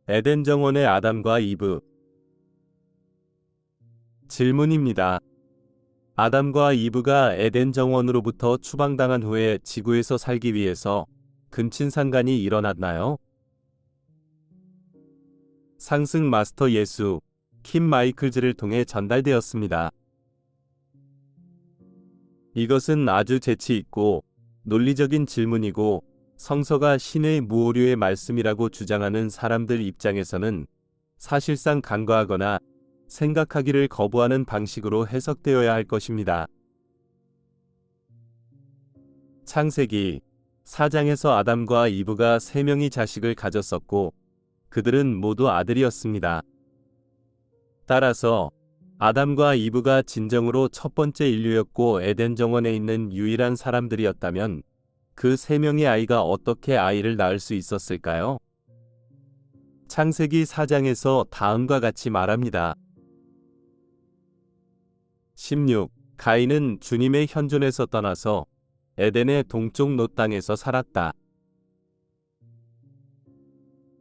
에덴 정원의 아담과 이브. 질문입니다. 아담과 이브가 에덴 정원으로부터 추방당한 후에 지구에서 살기 위해서 근친상간이 일어났나요? 상승 마스터 예수, 킴 마이클즈를 통해 전달되었습니다. 이것은 아주 재치 있고 논리적인 질문이고 성서가 신의 무오류의 말씀이라고 주장하는 사람들 입장에서는 사실상 간과하거나 생각하기를 거부하는 방식으로 해석되어야 할 것입니다. 창세기 4장에서 아담과 이브가 3명이 자식을 가졌었고 그들은 모두 아들이었습니다. 따라서 아담과 이브가 진정으로 첫 번째 인류였고 에덴 정원에 있는 유일한 사람들이었다면 그 3명의 아이가 어떻게 아이를 낳을 수 있었을까요? 창세기 4장에서 다음과 같이 말합니다. 16. 가인은 주님의 현존에서 떠나서 에덴의 동쪽 롯 땅에서 살았다.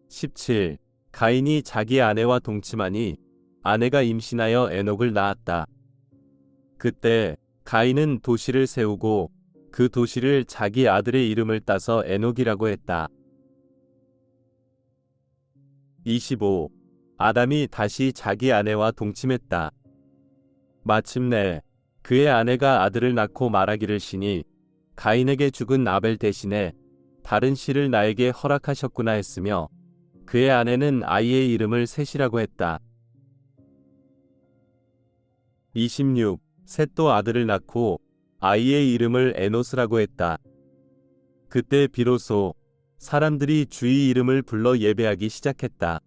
17. 가인이 자기 아내와 동침하니 아내가 임신하여 에녹을 낳았다. 그때 가인은 도시를 세우고 그 도시를 자기 아들의 이름을 따서 에녹이라고 했다. 25. 아담이 다시 자기 아내와 동침했다. 마침내 그의 아내가 아들을 낳고 말하기를 시니 가인에게 죽은 아벨 대신에 다른 씨를 나에게 허락하셨구나 했으며 그의 아내는 아이의 이름을 셋이라고 했다. 26. 셋도 아들을 낳고 아이의 이름을 에노스라고 했다. 그때 비로소 사람들이 주의 이름을 불러 예배하기 시작했다.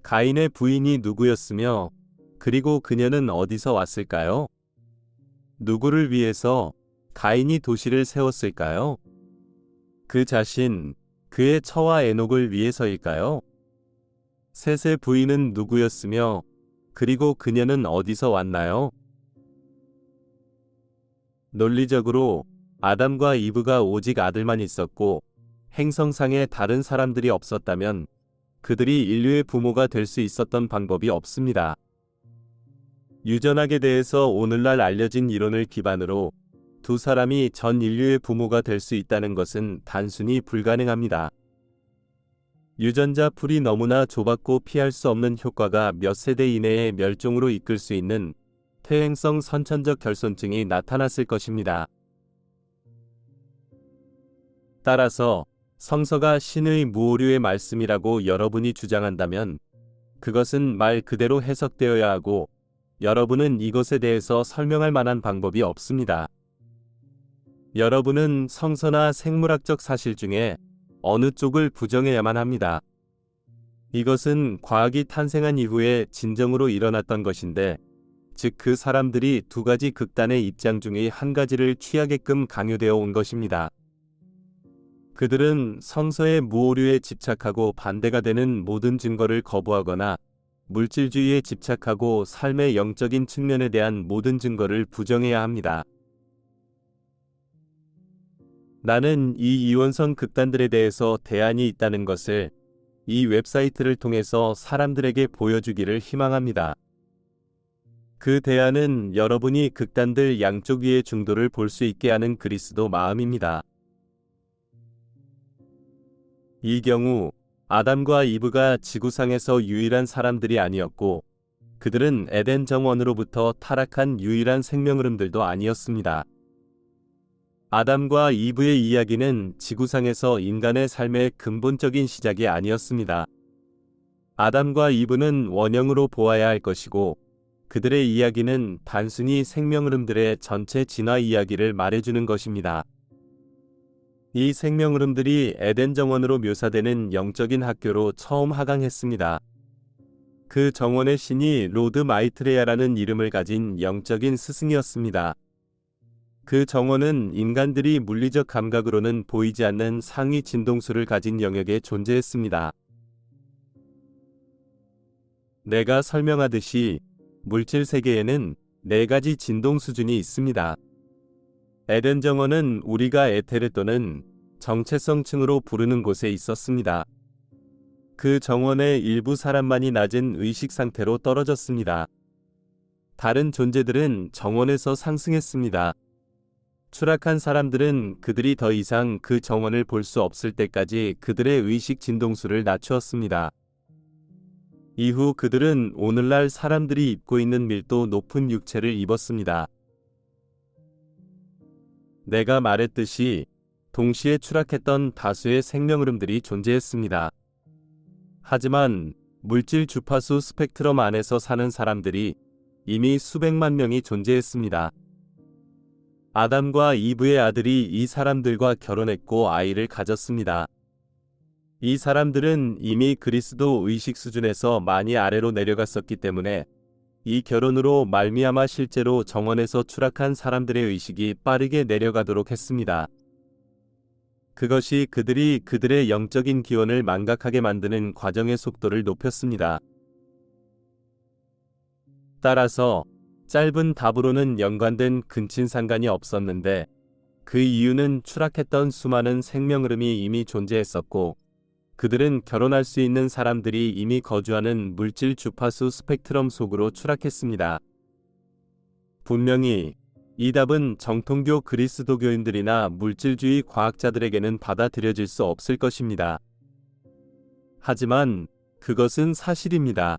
가인의 부인이 누구였으며 그리고 그녀는 어디서 왔을까요? 누구를 위해서 가인이 도시를 세웠을까요? 그 자신, 그의 처와 에녹을 위해서일까요? 셋의 부인은 누구였으며 그리고 그녀는 어디서 왔나요? 논리적으로 아담과 이브가 오직 아들만 있었고 행성상에 다른 사람들이 없었다면 그들이 인류의 부모가 될 수 있었던 방법이 없습니다. 유전학에 대해서 오늘날 알려진 이론을 기반으로 두 사람이 전 인류의 부모가 될 수 있다는 것은 단순히 불가능합니다. 유전자 풀이 너무나 좁았고 피할 수 없는 효과가 몇 세대 이내에 멸종으로 이끌 수 있는 퇴행성 선천적 결손증이 나타났을 것입니다. 따라서 성서가 신의 무오류의 말씀이라고 여러분이 주장한다면 그것은 말 그대로 해석되어야 하고 여러분은 이것에 대해서 설명할 만한 방법이 없습니다. 여러분은 성서나 생물학적 사실 중에 어느 쪽을 부정해야만 합니다. 이것은 과학이 탄생한 이후에 진정으로 일어났던 것인데, 즉 그 사람들이 두 가지 극단의 입장 중의 한 가지를 취하게끔 강요되어 온 것입니다. 그들은 성서의 무오류에 집착하고 반대가 되는 모든 증거를 거부하거나 물질주의에 집착하고 삶의 영적인 측면에 대한 모든 증거를 부정해야 합니다. 나는 이 이원성 극단들에 대해서 대안이 있다는 것을 이 웹사이트를 통해서 사람들에게 보여주기를 희망합니다. 그 대안은 여러분이 극단들 양쪽 위의 중도를 볼 수 있게 하는 그리스도 마음입니다. 이 경우 아담과 이브가 지구상에서 유일한 사람들이 아니었고 그들은 에덴 정원으로부터 타락한 유일한 생명 흐름들도 아니었습니다. 아담과 이브의 이야기는 지구상에서 인간의 삶의 근본적인 시작이 아니었습니다. 아담과 이브는 원형으로 보아야 할 것이고 그들의 이야기는 단순히 생명 흐름들의 전체 진화 이야기를 말해주는 것입니다. 이 생명 흐름들이 에덴 정원으로 묘사되는 영적인 학교로 처음 하강했습니다. 그 정원의 신이 로드 마이트레야라는 이름을 가진 영적인 스승이었습니다. 그 정원은 인간들이 물리적 감각으로는 보이지 않는 상위 진동수를 가진 영역에 존재했습니다. 내가 설명하듯이 물질 세계에는 4가지 진동 수준이 있습니다. 에덴 정원은 우리가 에테르 또는 정체성층으로 부르는 곳에 있었습니다. 그 정원의 일부 사람만이 낮은 의식 상태로 떨어졌습니다. 다른 존재들은 정원에서 상승했습니다. 추락한 사람들은 그들이 더 이상 그 정원을 볼 수 없을 때까지 그들의 의식 진동수를 낮추었습니다. 이후 그들은 오늘날 사람들이 입고 있는 밀도 높은 육체를 입었습니다. 내가 말했듯이 동시에 추락했던 다수의 생명흐름들이 존재했습니다. 하지만 물질 주파수 스펙트럼 안에서 사는 사람들이 이미 수백만 명이 존재했습니다. 아담과 이브의 아들이 이 사람들과 결혼했고 아이를 가졌습니다. 이 사람들은 이미 그리스도 의식 수준에서 많이 아래로 내려갔었기 때문에 이 결혼으로 말미암아 실제로 정원에서 추락한 사람들의 의식이 빠르게 내려가도록 했습니다. 그것이 그들이 그들의 영적인 기원을 망각하게 만드는 과정의 속도를 높였습니다. 따라서 짧은 답으로는 연관된 근친상간이 없었는데 그 이유는 추락했던 수많은 생명흐름이 이미 존재했었고 그들은 결혼할 수 있는 사람들이 이미 거주하는 물질 주파수 스펙트럼 속으로 추락했습니다. 분명히 이 답은 정통교 그리스도교인들이나 물질주의 과학자들에게는 받아들여질 수 없을 것입니다. 하지만 그것은 사실입니다.